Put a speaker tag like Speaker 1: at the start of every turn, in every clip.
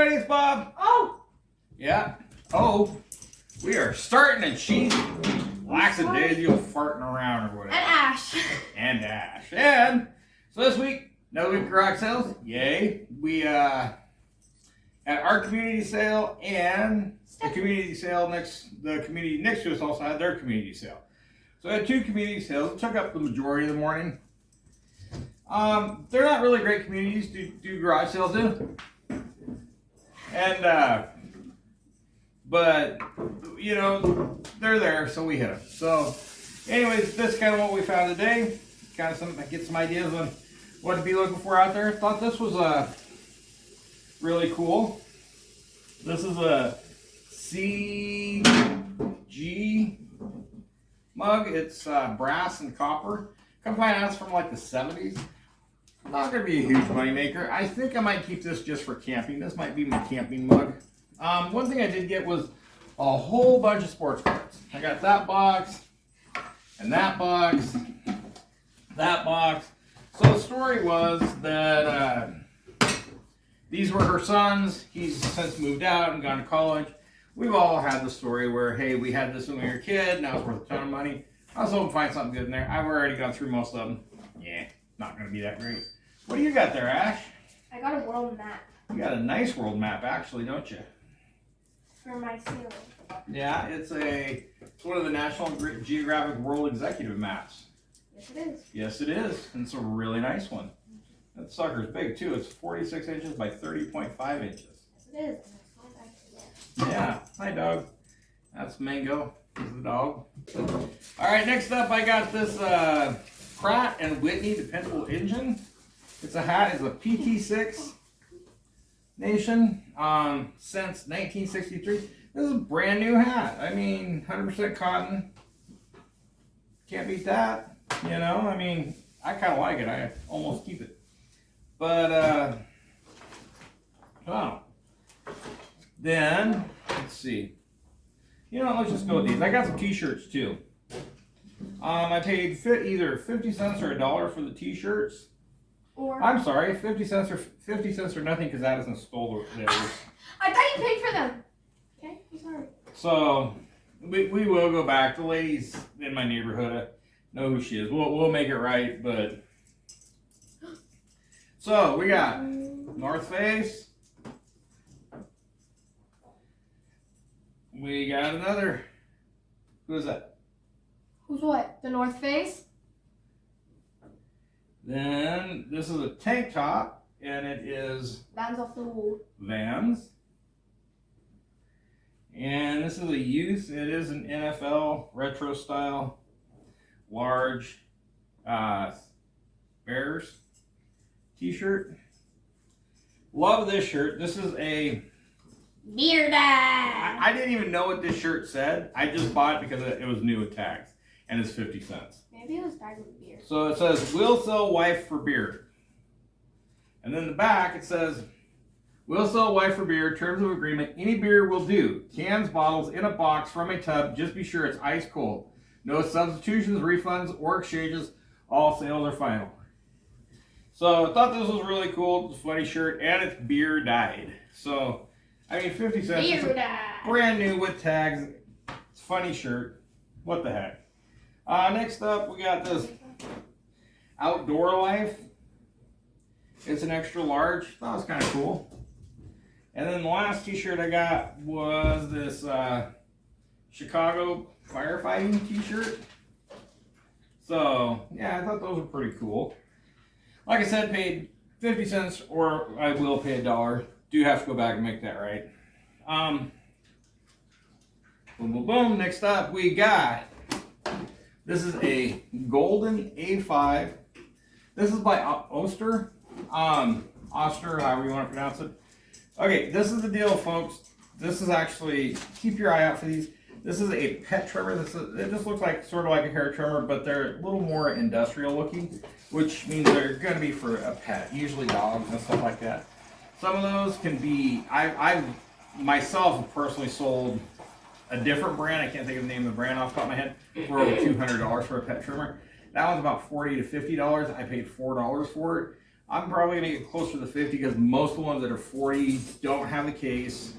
Speaker 1: everybody, it's Bob.
Speaker 2: Oh!
Speaker 1: Yeah. Oh, we are starting and she's lackadaisical farting around or whatever.
Speaker 2: And Ash.
Speaker 1: And Ash. And so this week, another week of garage sales. Yay. We had our community sale and the community next to us also had their community sale. So I had two community sales. It took up the majority of the morning. They're not really great communities to do garage sales in. And, but, you know, they're there, so we hit them. So, anyways, this is kind of what we found today. Kind of get some ideas on what to be looking for out there. Thought this was really cool. This is a CG mug. It's brass and copper. Come find out it's from like the 70s. Not going to be a huge money maker. I think I might keep this just for camping. This might be my camping mug. One thing I did get was a whole bunch of sports cards. I got that box, and that box, that box. So the story was that these were her sons. He's since moved out and gone to college. We've all had the story where, hey, we had this when we were a kid. Now it's worth a ton of money. I was hoping to find something good in there. I've already gone through most of them. Yeah, not going to be that great. What do you got there, Ash?
Speaker 2: I got a world map.
Speaker 1: You got a nice world map, actually, don't you?
Speaker 2: For my ceiling.
Speaker 1: Yeah, it's one of the National Geographic World Executive Maps.
Speaker 2: Yes, it is.
Speaker 1: Yes, it is. And it's a really nice one. That sucker's big, too. It's 46 inches by 30.5 inches.
Speaker 2: Yes, it is.
Speaker 1: Yeah. Hi, dog. That's Mango. He's the dog. All right, next up, I got this Pratt & Whitney dependable engine. It's a hat. It's a PT6 Nation since 1963. This is a brand new hat. I mean, 100% cotton. Can't beat that. You know, I mean, I kind of like it. I almost keep it. But, oh. Then, let's see. You know, let's just go with these. I got some t-shirts too. I paid either 50 cents or $1 for the t-shirts.
Speaker 2: Or
Speaker 1: I'm sorry, 50 cents or nothing because Addison stole theirs.
Speaker 2: I thought you paid for them. Okay, I'm sorry.
Speaker 1: So we will go back. The ladies in my neighborhood know who she is. We'll make it right, but so we got North Face. We got another. Who's that?
Speaker 2: Who's what? The North Face?
Speaker 1: Then this is a tank top, and it is
Speaker 2: Vans off the wall.
Speaker 1: Vans. And this is a youth. It is an NFL retro style, large Bears t-shirt. Love this shirt. This is a
Speaker 2: Beer dad.
Speaker 1: I didn't even know what this shirt said. I just bought it because it was new with tags, and it's 50 cents.
Speaker 2: Maybe it was bagged with beer.
Speaker 1: So it says, "We'll sell wife for beer." And then the back it says, "We'll sell wife for beer. Terms of agreement: any beer will do. Cans, bottles, in a box from a tub. Just be sure it's ice cold. No substitutions, refunds, or exchanges. All sales are final." So I thought this was really cool. It's a funny shirt, and it's beer dyed. So. I mean, 50 cents.
Speaker 2: Beer dad.
Speaker 1: Brand new with tags. It's a funny shirt. What the heck? Next up, we got this Outdoor Life. It's an extra large. That was kind of cool. And then the last t-shirt I got was this Chicago firefighting t-shirt. So, yeah, I thought those were pretty cool. Like I said, paid 50 cents or I will pay $1. Do have to go back and make that right. Boom, boom, boom. Next up, we got, this is a golden A5. This is by Oster. Oster, however you want to pronounce it. Okay, this is the deal, folks. This is actually, keep your eye out for these. This is a pet trimmer. It just looks like sort of like a hair trimmer, but they're a little more industrial looking, which means they're going to be for a pet, usually dogs and stuff like that. Some of those can be, I myself have personally sold a different brand, I can't think of the name of the brand off the top of my head, for over $200 for a pet trimmer. That one's about $40 to $50. I paid $4 for it. I'm probably gonna get closer to 50 because most of the ones that are 40 don't have the case,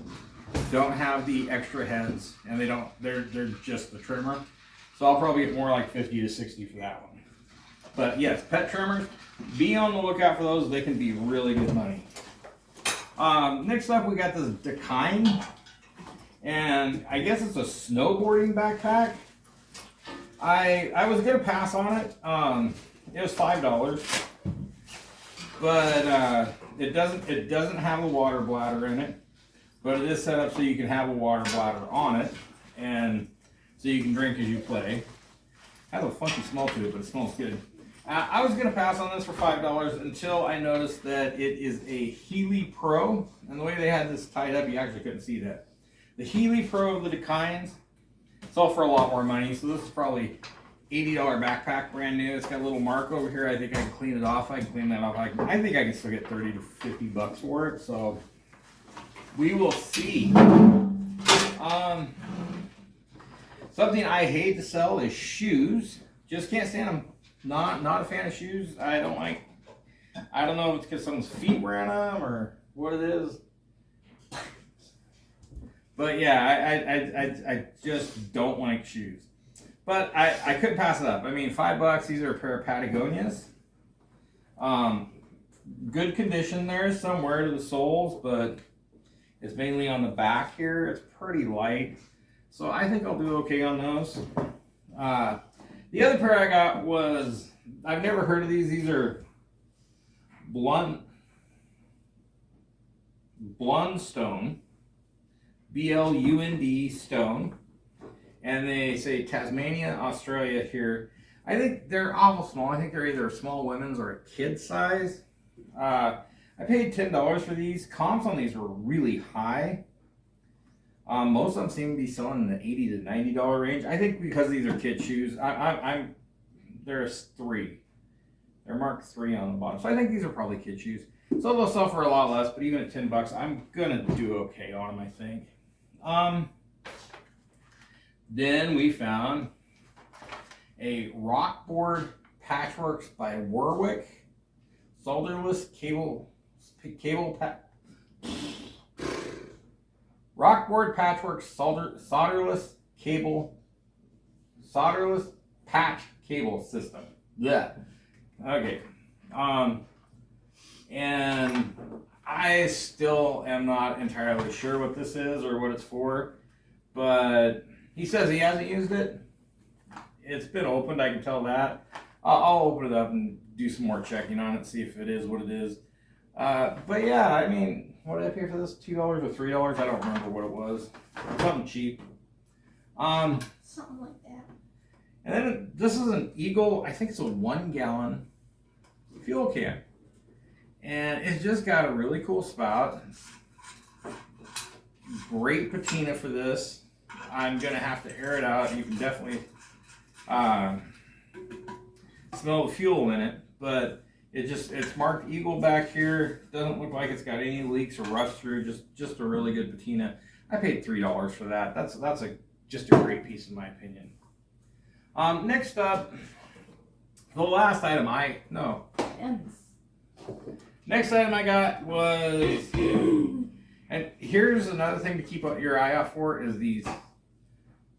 Speaker 1: don't have the extra heads, and they're just the trimmer. So I'll probably get more like 50 to 60 for that one. But yes, pet trimmers, be on the lookout for those. They can be really good money. Next up, we got this Dakine, and I guess it's a snowboarding backpack. I was gonna pass on it. It was $5, but it doesn't have a water bladder in it, but it is set up so you can have a water bladder on it, and so you can drink as you play. It has a funky smell to it, but it smells good. I was gonna pass on this for $5 until I noticed that it is a Healy Pro, and the way they had this tied up, you actually couldn't see that. The Healy Pro of the Dakines sell for a lot more money, so this is probably $80 backpack, brand new. It's got a little mark over here. I think I can clean it off. I can clean that off. I think I can still get 30 to 50 bucks for it. So we will see. Something I hate to sell is shoes. Just can't stand them. Not a fan of shoes. I don't know if it's because someone's feet were in them or what it is. But yeah, I just don't like shoes. But I couldn't pass it up. I mean, $5. These are a pair of Patagonias. Good condition there. Some wear to the soles, but it's mainly on the back here. It's pretty light. So I think I'll do okay on those. The other pair I got was, I've never heard of these. These are Blundstone. B-L-U-N-D Stone. And they say Tasmania, Australia here. I think they're awful small. I think they're either a small women's or a kid size. I paid $10 for these. Comps on these were really high. Most of them seem to be selling in the $80 to $90 range. I think because these are kid shoes, there's 3. They're marked 3 on the bottom. So I think these are probably kid shoes. So they'll sell for a lot less, but even at $10, I'm gonna do okay on them, I think. Then we found a Rockboard Patchworks by Warwick solderless Rockboard Patchworks solderless patch cable system. Yeah. Okay. And I still am not entirely sure what this is or what it's for, but he says he hasn't used it. It's been opened, I can tell that. I'll open it up and do some more checking on it, see if it is what it is. But yeah, I mean, what did I pay for this? $2 or $3? I don't remember what it was. Something cheap.
Speaker 2: Something like that.
Speaker 1: And then this is an Eagle, I think it's a 1 gallon fuel can. And it's just got a really cool spout. Great patina for this. I'm gonna have to air it out. You can definitely smell the fuel in it, but it's marked Eagle back here. Doesn't look like it's got any leaks or rust through. Just a really good patina. I paid $3 for that. That's just a great piece in my opinion. Next up, the last item Next item I got was, and here's another thing to keep your eye out for, is these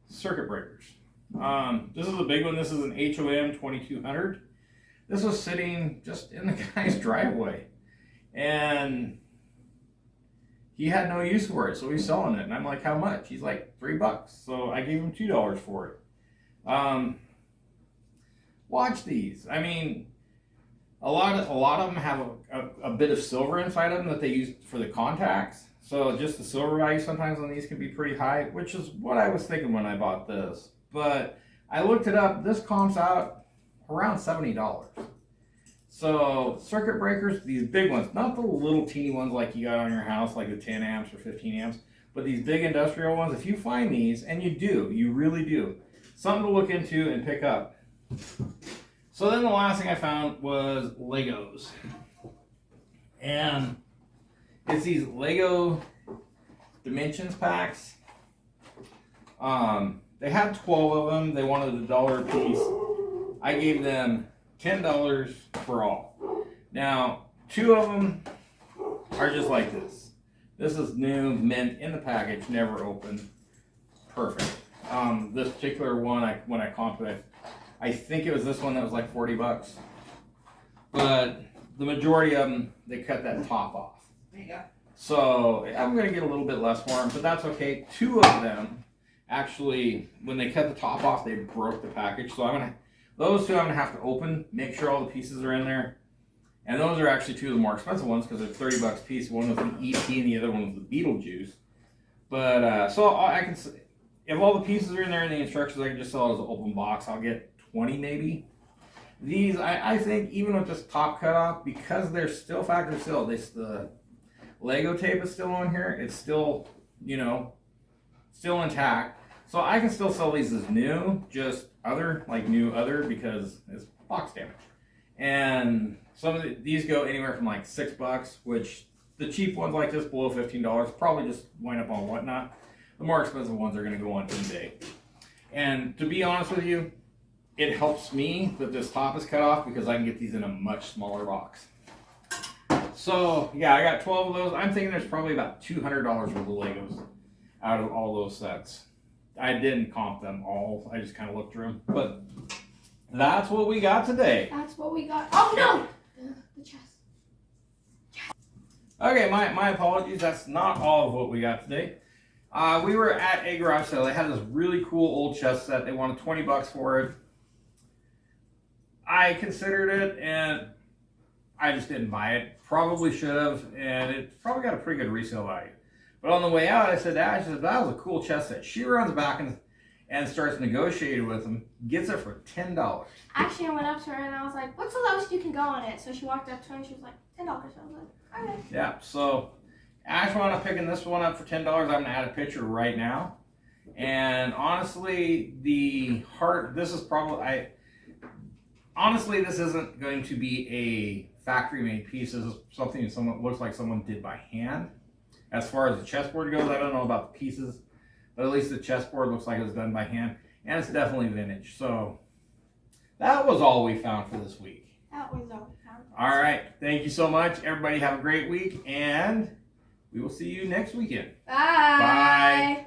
Speaker 1: circuit breakers. This is a big one. This is an HOM 2200. This was sitting just in the guy's driveway, and he had no use for it, so he's selling it. And I'm like, how much? He's like, $3. So I gave him $2 for it. Watch these. I mean, a lot of them have a bit of silver inside of them that they use for the contacts. So just the silver value sometimes on these can be pretty high, which is what I was thinking when I bought this. But I looked it up. This comps out around $70. So circuit breakers, these big ones, not the little teeny ones like you got on your house, like the 10 amps or 15 amps, but these big industrial ones, if you find these, and you really do, something to look into and pick up. So then the last thing I found was Legos. And it's these Lego Dimensions packs. They had 12 of them. They wanted $1 a piece. I gave them $10 for all. Now, 2 of them are just like this. This is new, mint in the package, never opened. Perfect. This particular one, when I comped it, I think it was this one that was like 40 bucks. But the majority of them, they cut that top off.
Speaker 2: There you go.
Speaker 1: So I'm going to get a little bit less for them, but that's okay. 2 of them, actually, when they cut the top off, they broke the package. So those 2 I'm going to have to open, make sure all the pieces are in there. And those are actually 2 of the more expensive ones because they're 30 bucks a piece. One was the ET and the other one was the Beetlejuice. But so I can, if all the pieces are in there in the instructions, I can just sell it as an open box. I'll get 20 maybe. These, I think, even with this top cut off, because they're still factory sealed, the Lego tape is still on here. It's still, you know, still intact. So I can still sell these as new, just new other, because it's box damage. And some of these go anywhere from like $6, which the cheap ones like this below $15 probably just wind up on Whatnot. The more expensive ones are going to go on eBay. And to be honest with you, it helps me that this top is cut off because I can get these in a much smaller box. So yeah, I got 12 of those. I'm thinking there's probably about $200 worth of Legos out of all those sets. I didn't comp them all. I just kind of looked through them. But that's what we got today.
Speaker 2: That's what we got. Oh no! The chest.
Speaker 1: Okay, my apologies. That's not all of what we got today. We were at a garage sale. They had this really cool old chest set. They wanted 20 bucks for it. I considered it and I just didn't buy it. Probably should have, and it probably got a pretty good resale value. But on the way out, I said, Ash, that was a cool chest set. She runs back and starts negotiating with him, gets it for $10.
Speaker 2: Actually, I went up to her and I was like, what's the lowest you can go on it? So she walked up to her and she was like, $10. I was like, okay.
Speaker 1: Yeah, so Ash wound up picking this one up for $10. I'm going to add a picture right now. And honestly, this isn't going to be a factory-made piece. This is something that looks like someone did by hand. As far as the chessboard goes, I don't know about the pieces, but at least the chessboard looks like it was done by hand, and it's definitely vintage. So that was all we found for this week.
Speaker 2: That was all we found.
Speaker 1: All right. Thank you so much. Everybody have a great week, and we will see you next weekend.
Speaker 2: Bye.
Speaker 1: Bye.